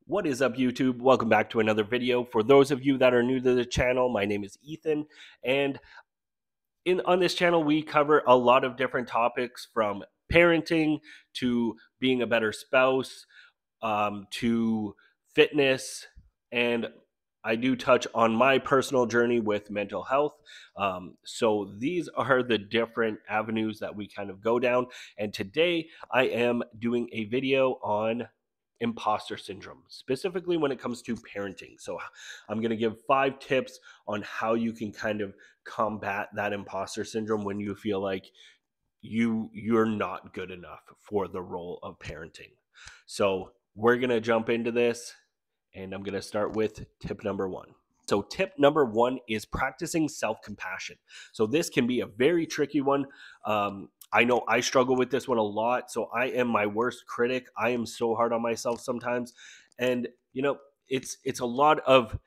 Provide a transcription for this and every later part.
What is up, YouTube? Welcome back to another video. For those of you that are new to the channel, my name is Ethan, and on this channel we cover a lot of different topics, from parenting to being a better spouse, to fitness, and I do touch on my personal journey with mental health. So these are the different avenues that we kind of go down. And today I am doing a video on imposter syndrome, specifically when it comes to parenting. So I'm going to give 5 tips on how you can kind of combat that imposter syndrome when you feel like you're not good enough for the role of parenting. So we're going to jump into this, and I'm going to start with tip number 1. So tip number 1 is practicing self-compassion. So this can be a very tricky one. I know I struggle with this one a lot. So I am my worst critic. I am so hard on myself sometimes. And it's a lot of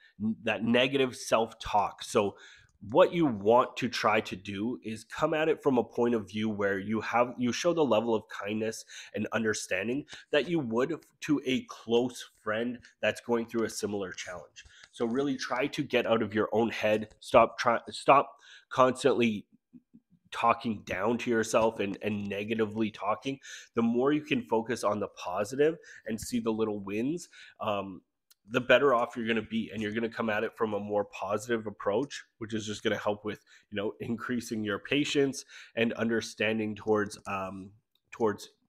that negative self-talk. So what you want to try to do is come at it from a point of view where you show the level of kindness and understanding that you would to a close friend that's going through a similar challenge. So really try to get out of your own head. Stop constantly talking down to yourself and negatively talking. The more you can focus on the positive and see the little wins, the better off you're going to be, and you're going to come at it from a more positive approach, which is just going to help with increasing your patience and understanding towards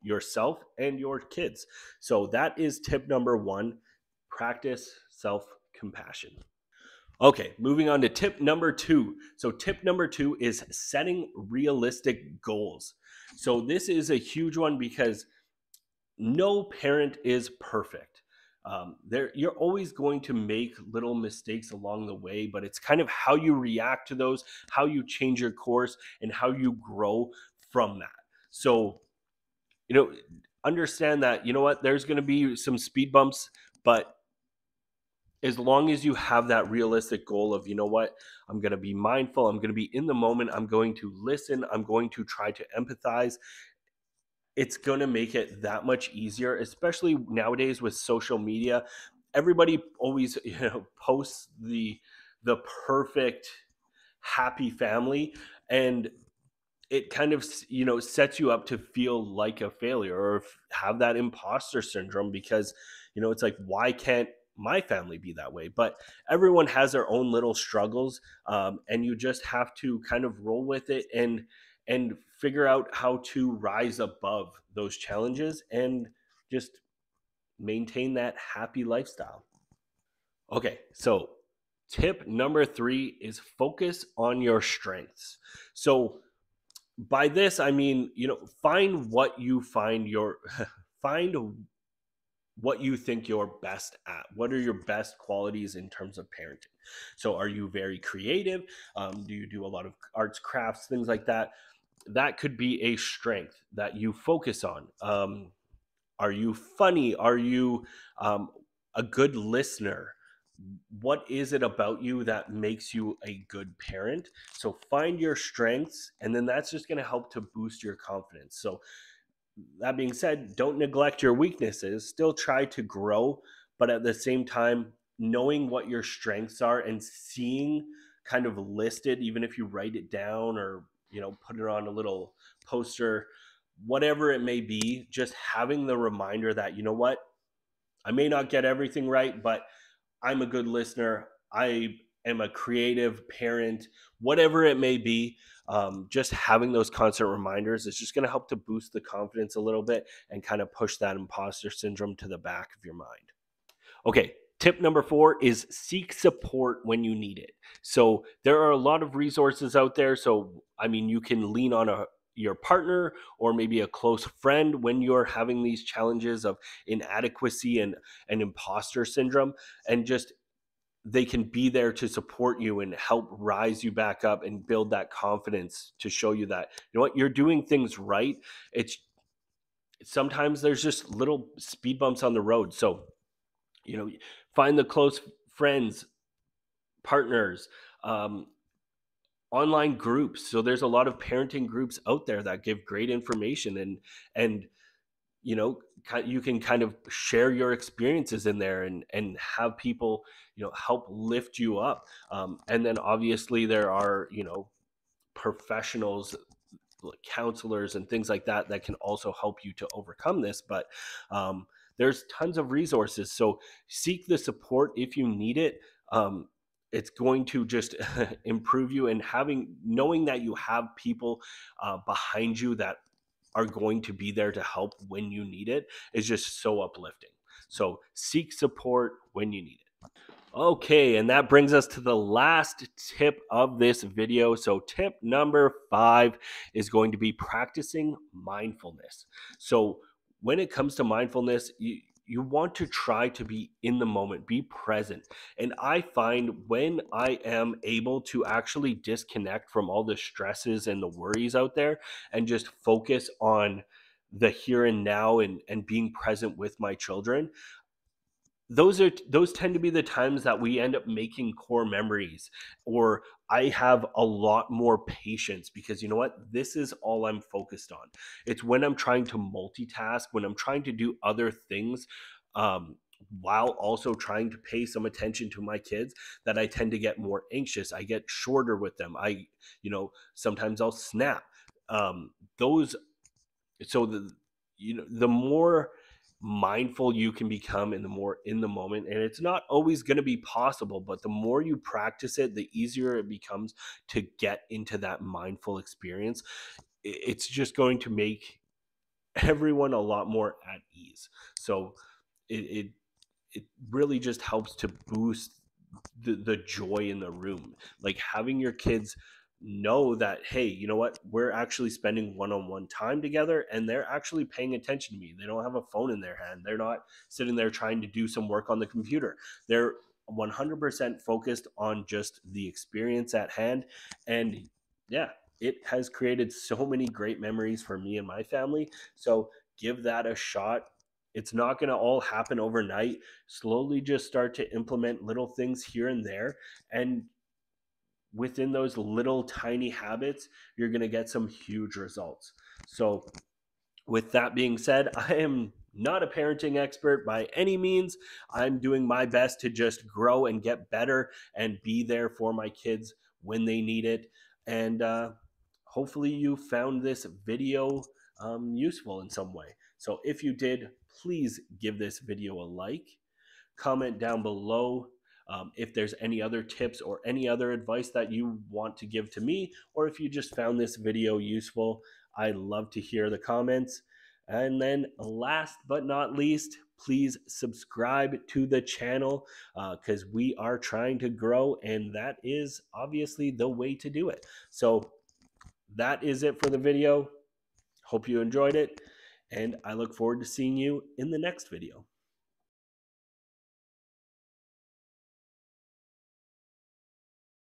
yourself and your kids. So that is tip number 1: practice self-compassion. Okay, moving on to tip number 2. So tip number 2 is setting realistic goals. So this is a huge one because no parent is perfect. You're always going to make little mistakes along the way, but it's kind of how you react to those, how you change your course, and how you grow from that. So, understand that, there's going to be some speed bumps, but as long as you have that realistic goal of, I'm going to be mindful, I'm going to be in the moment, I'm going to listen, I'm going to try to empathize, it's going to make it that much easier, especially nowadays with social media. Everybody always, posts the perfect happy family, and it kind of, sets you up to feel like a failure or have that imposter syndrome because, it's like, why can't my family be that way? But everyone has their own little struggles, and you just have to kind of roll with it and figure out how to rise above those challenges and just maintain that happy lifestyle. Okay, so tip number 3 is focus on your strengths. So by this I mean, find what you find your find what you think you're best at. What are your best qualities in terms of parenting? So are you very creative? Do you do a lot of arts, crafts, things like that? That could be a strength that you focus on. Are you funny? Are you a good listener? What is it about you that makes you a good parent? So find your strengths, and then that's just going to help to boost your confidence. So that being said, don't neglect your weaknesses. Still try to grow, but at the same time, knowing what your strengths are and seeing kind of listed, even if you write it down or put it on a little poster, whatever it may be, just having the reminder that, what, I may not get everything right, but I'm a good listener, I am a creative parent, whatever it may be. Just having those constant reminders is just going to help to boost the confidence a little bit and kind of push that imposter syndrome to the back of your mind. Okay, tip number 4 is seek support when you need it. So there are a lot of resources out there. So, I mean, you can lean on your partner or maybe a close friend when you're having these challenges of inadequacy and imposter syndrome, and just they can be there to support you and help rise you back up and build that confidence to show you that, you're doing things right. It's sometimes there's just little speed bumps on the road. So, find the close friends, partners, online groups. So there's a lot of parenting groups out there that give great information and you can kind of share your experiences in there and have people, help lift you up. And then obviously there are, professionals like counselors and things like that that can also help you to overcome this. But there's tons of resources, so seek the support if you need it. It's going to just improve you, and knowing that you have people behind you that are going to be there to help when you need it is just so uplifting. So seek support when you need it. Okay, and that brings us to the last tip of this video. So, tip number 5 is going to be practicing mindfulness. So, when it comes to mindfulness, you want to try to be in the moment, be present. And I find when I am able to actually disconnect from all the stresses and the worries out there and just focus on the here and now and being present with my children, those tend to be the times that we end up making core memories, or I have a lot more patience because you know what, this is all I'm focused on. It's when I'm trying to multitask, when I'm trying to do other things, um, while also trying to pay some attention to my kids, that I tend to get more anxious. I get shorter with them. Sometimes I'll snap. Those so the more mindful you can become and the more in the moment, and it's not always going to be possible, but the more you practice it, the easier it becomes to get into that mindful experience. It's just going to make everyone a lot more at ease. So it it really just helps to boost the joy in the room, like having your kids know that, hey, you know what, we're actually spending one-on-one time together and they're actually paying attention to me. They don't have a phone in their hand, they're not sitting there trying to do some work on the computer. They're 100% focused on just the experience at hand. And yeah, it has created so many great memories for me and my family. So give that a shot. It's not going to all happen overnight. Slowly just start to implement little things here and there. And within those little tiny habits, you're going to get some huge results. So, with that being said, I am not a parenting expert by any means. I'm doing my best to just grow and get better and be there for my kids when they need it. And hopefully, you found this video useful in some way. So, if you did, please give this video a like, comment down below if there's any other tips or any other advice that you want to give to me, or if you just found this video useful. I love to hear the comments. And then last but not least, please subscribe to the channel because we are trying to grow, and that is obviously the way to do it. So that is it for the video. Hope you enjoyed it, and I look forward to seeing you in the next video.